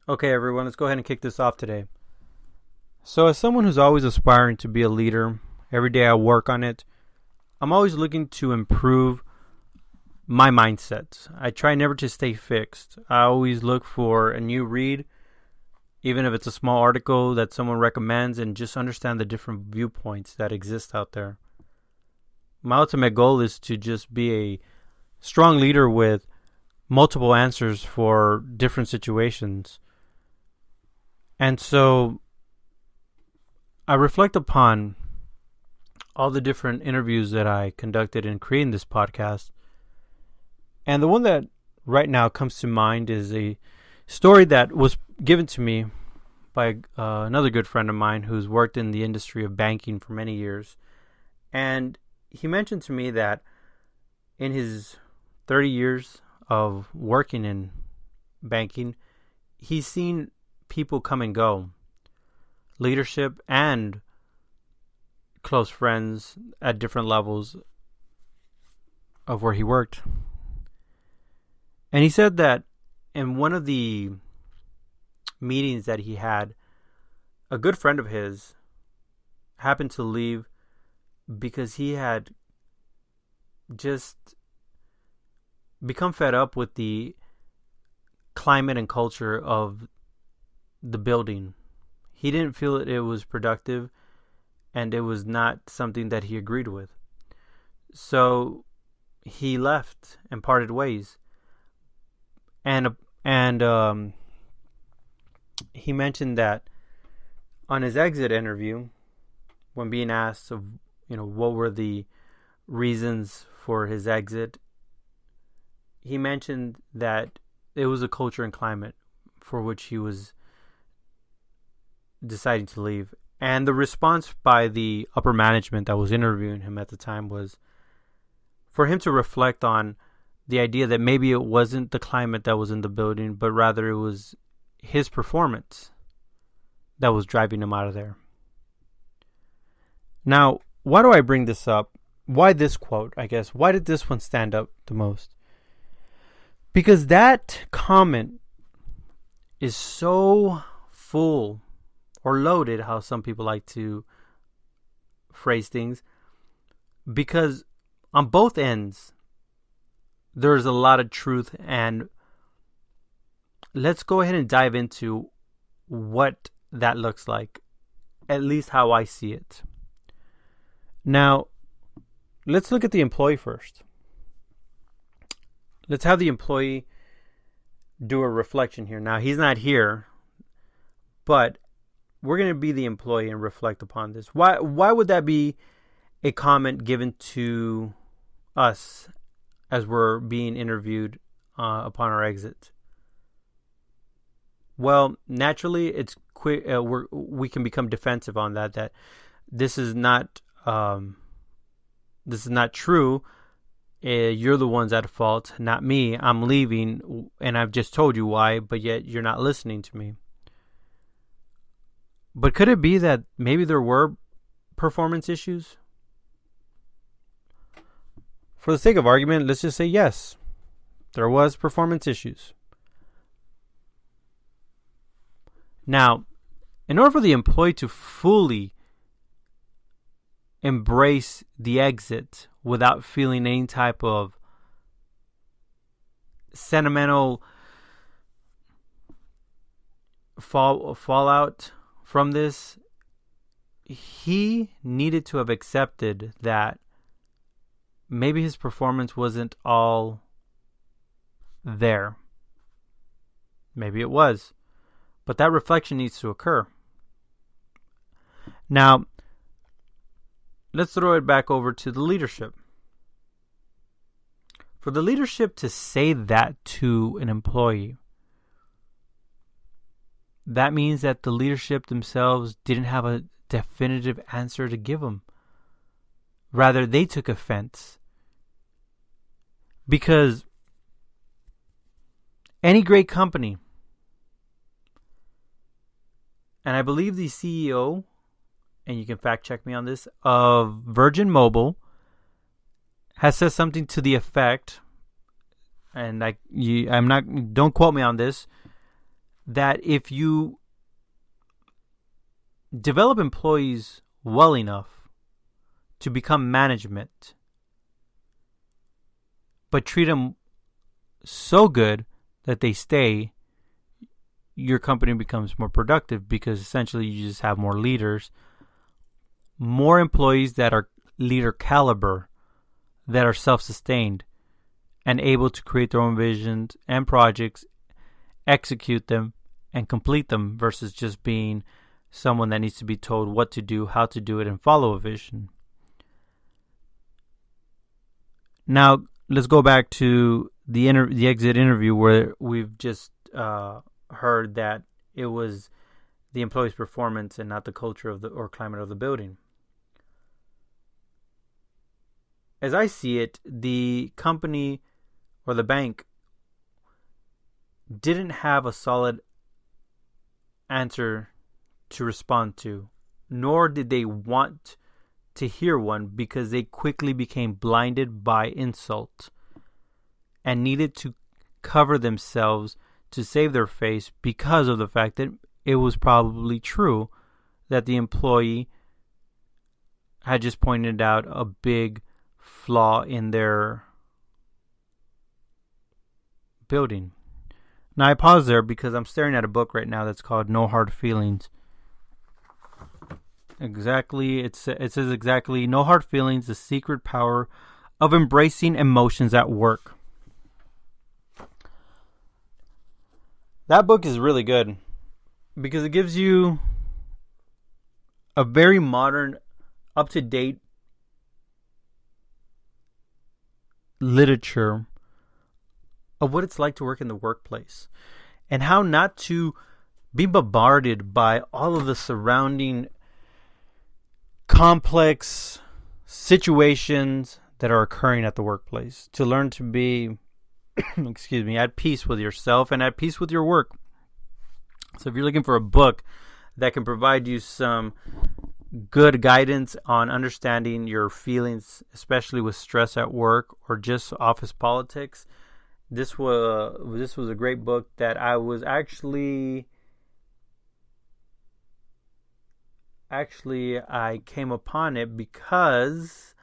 Okay, everyone, let's go ahead and kick this off today. So, as someone who's always aspiring to be a leader, every day I work on it. I'm always looking to improve my mindset. I try never to stay fixed. I always look for a new read, even if it's a small article that someone recommends, and just understand the different viewpoints that exist out there. My ultimate goal is to just be a strong leader with multiple answers for different situations. And so I reflect upon all the different interviews that I conducted in creating this podcast. And the one that right now comes to mind is a story that was given to me by another good friend of mine who's worked in the industry of banking for many years. And he mentioned to me that in his 30 years of working in banking, he's seen people come and go, leadership and close friends at different levels of where he worked. And he said that in one of the meetings that he had, a good friend of his happened to leave because he had just become fed up with the climate and culture of the building. He didn't feel it was productive, and it was not something that he agreed with. So he left and parted ways. And he mentioned that on his exit interview, when being asked of what were the reasons for his exit, he mentioned that it was a culture and climate for which he was deciding to leave. And the response by the upper management that was interviewing him at the time was for him to reflect on the idea that maybe it wasn't the climate that was in the building, but rather it was his performance that was driving him out of there. Now, why do I bring this up? Why this quote, I guess? Why did this one stand up the most? Because that comment is so full or loaded, how some people like to phrase things, because on both ends, there's a lot of truth, and let's go ahead and dive into what that looks like, at least how I see it. Now, let's look at the employee first. Let's have the employee do a reflection here. Now, he's not here, but we're going to be the employee and reflect upon this. Why would that be a comment given to us as we're being interviewed upon our exit? Well, naturally, it's quick. We can become defensive on that. That this is not true. You're the ones at fault, not me. I'm leaving, and I've just told you why, but yet you're not listening to me. But could it be that maybe there were performance issues? For the sake of argument, let's just say yes, there was performance issues. Now, in order for the employee to fully embrace the exit without feeling any type of sentimental fallout from this, he needed to have accepted that maybe his performance wasn't all there. Maybe it was. But that reflection needs to occur. Now, let's throw it back over to the leadership. For the leadership to say that to an employee, that means that the leadership themselves didn't have a definitive answer to give them. Rather, they took offense. Because any great company, and I believe the CEO, and you can fact check me on this, of Virgin Mobile has said something to the effect, and don't quote me on this, that if you develop employees well enough to become management, but treat them so good that they stay, your company becomes more productive, because essentially you just have more leaders, more employees that are leader caliber, that are self-sustained and able to create their own visions and projects, execute them, and complete them, versus just being someone that needs to be told what to do, how to do it, and follow a vision. Now, let's go back to the exit interview, where we've just heard that it was the employee's performance and not the culture of or climate of the building. As I see it, the company or the bank didn't have a solid answer to respond to, nor did they want to hear one, because they quickly became blinded by insult and needed to cover themselves to save their face, because of the fact that it was probably true that the employee had just pointed out a big flaw in their building. Now, I pause there because I'm staring at a book right now that's called No Hard Feelings. Exactly, it says exactly, No Hard Feelings, the secret power of embracing emotions at work. That book is really good because it gives you a very modern, up-to-date literature of what it's like to work in the workplace and how not to be bombarded by all of the surrounding complex situations that are occurring at the workplace, to learn to be at peace with yourself and at peace with your work. So if you're looking for a book that can provide you some good guidance on understanding your feelings, especially with stress at work or just office politics, this was a great book that I was actually I came upon it because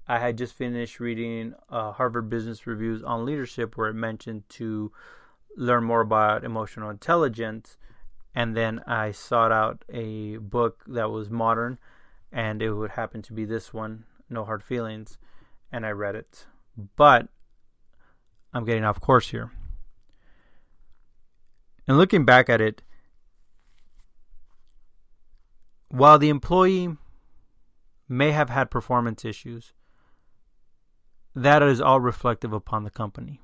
I had just finished reading Harvard Business Reviews on leadership, where it mentioned to learn more about emotional intelligence. And then I sought out a book that was modern, and it would happen to be this one, No Hard Feelings, and I read it. But I'm getting off course here. And looking back at it, while the employee may have had performance issues, that is all reflective upon the company.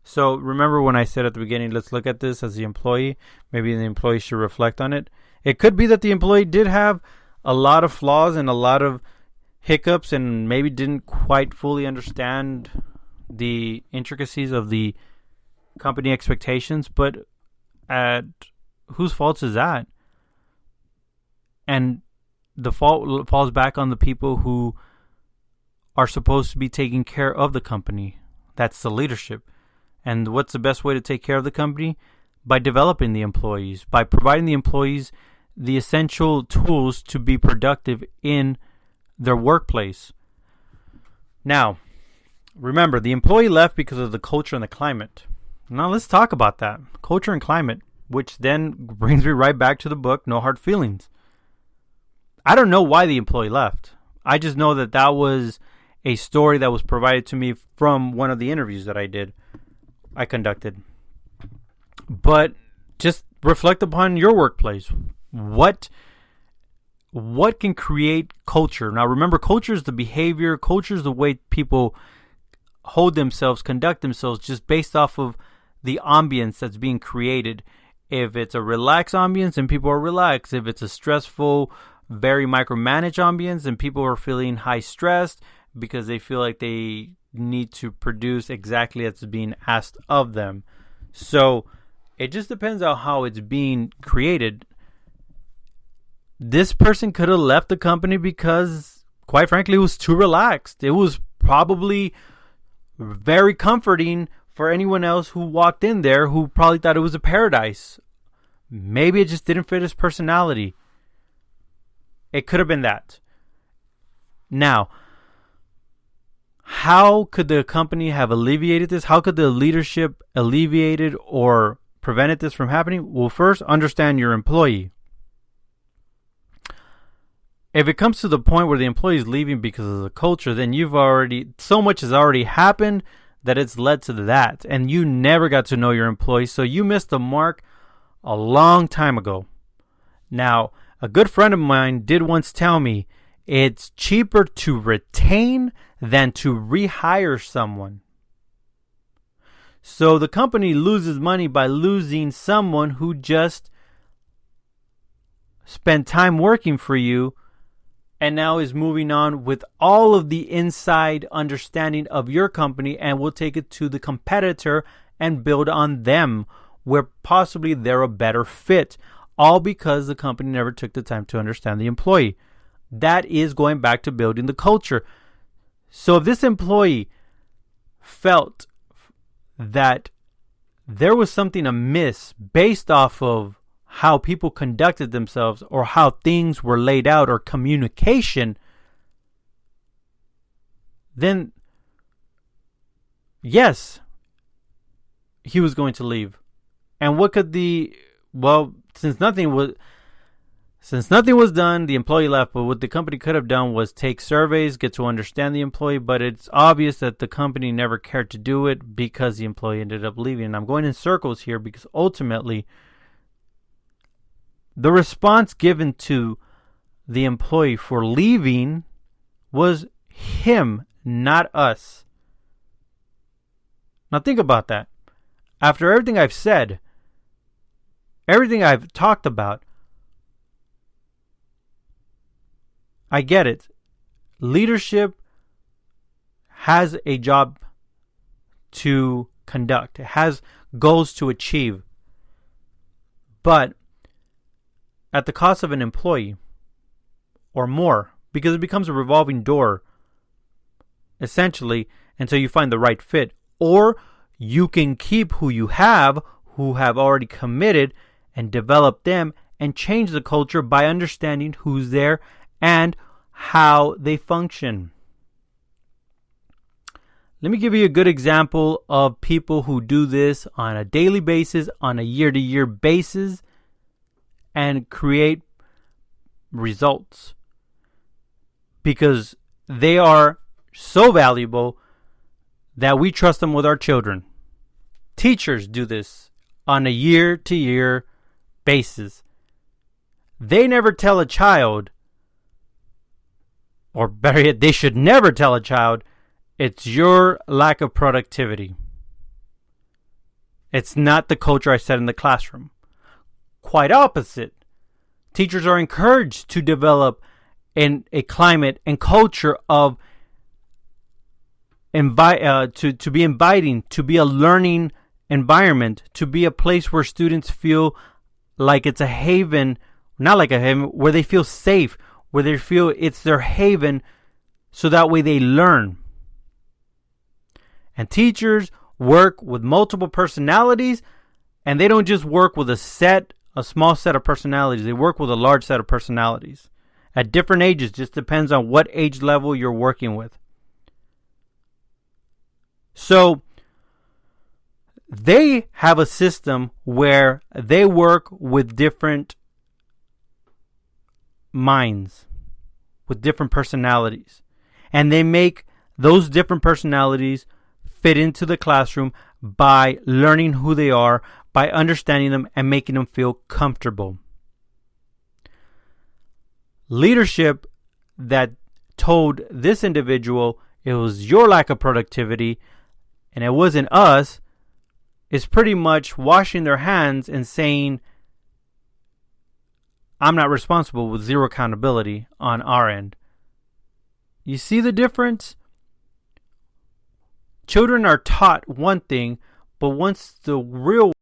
So remember when I said at the beginning, let's look at this as the employee. Maybe the employee should reflect on it. It could be that the employee did have a lot of flaws and a lot of hiccups and maybe didn't quite fully understand the intricacies of the company expectations. But at whose fault is that? And the fault falls back on the people who are supposed to be taking care of the company. That's the leadership. And what's the best way to take care of the company? By developing the employees, by providing the employees the essential tools to be productive in their workplace. Now, remember, the employee left because of the culture and the climate. Now let's talk about that. Culture and climate, which then brings me right back to the book, No Hard Feelings. I don't know why the employee left. I just know that that was a story that was provided to me from one of the interviews that I conducted. But just reflect upon your workplace. What can create culture? Now remember, culture is the behavior, culture is the way people hold themselves, conduct themselves, just based off of the ambience that's being created. If it's a relaxed ambience, then people are relaxed. If it's a stressful, very micromanaged ambience, and people are feeling high stressed because they feel like they need to produce exactly as being asked of them. So it just depends on how it's being created. This person could have left the company because, quite frankly, it was too relaxed. It was probably very comforting for anyone else who walked in there who probably thought it was a paradise. Maybe it just didn't fit his personality. It could have been that. Now, how could the company have alleviated this? How could the leadership alleviated or prevented this from happening? Well, first, understand your employee. If it comes to the point where the employee is leaving because of the culture, then so much has already happened that it's led to that. And you never got to know your employee, so you missed the mark a long time ago. Now, a good friend of mine did once tell me it's cheaper to retain than to rehire someone. So the company loses money by losing someone who just spent time working for you and now is moving on with all of the inside understanding of your company and will take it to the competitor and build on them where possibly they're a better fit. All because the company never took the time to understand the employee. That is going back to building the culture. So if this employee felt that there was something amiss based off of how people conducted themselves or how things were laid out or communication, then yes, he was going to leave. And what could since nothing was done, the employee left. But what the company could have done was take surveys, get to understand the employee. But it's obvious that the company never cared to do it because the employee ended up leaving. And I'm going in circles here because ultimately the response given to the employee for leaving was him, not us. Now think about that. After everything I've said, everything I've talked about, I get it. Leadership has a job to conduct. It has goals to achieve. But at the cost of an employee or more, because it becomes a revolving door, essentially, until you find the right fit. Or you can keep who have already committed and develop them and change the culture by understanding who's there and how they function. Let me give you a good example of people who do this on a daily basis, on a year-to-year basis, and create results. Because they are so valuable that we trust them with our children. Teachers do this on a year-to-year basis. They never tell a child, or better yet, they should never tell a child, it's your lack of productivity. It's not the culture I set in the classroom. Quite opposite. Teachers are encouraged to develop in a climate and culture of to be inviting, to be a learning environment, to be a place where students feel like it's a haven, not like a haven, where they feel safe, where they feel it's their haven, so that way they learn. And teachers work with multiple personalities, and they don't just work with a small set of personalities. They work with a large set of personalities. At different ages, just depends on what age level you're working with. So they have a system where they work with different minds, with different personalities. And they make those different personalities fit into the classroom by learning who they are, by understanding them and making them feel comfortable. Leadership that told this individual it was your lack of productivity and it wasn't us is pretty much washing their hands and saying, I'm not responsible, with zero accountability on our end. You see the difference? Children are taught one thing, but once the real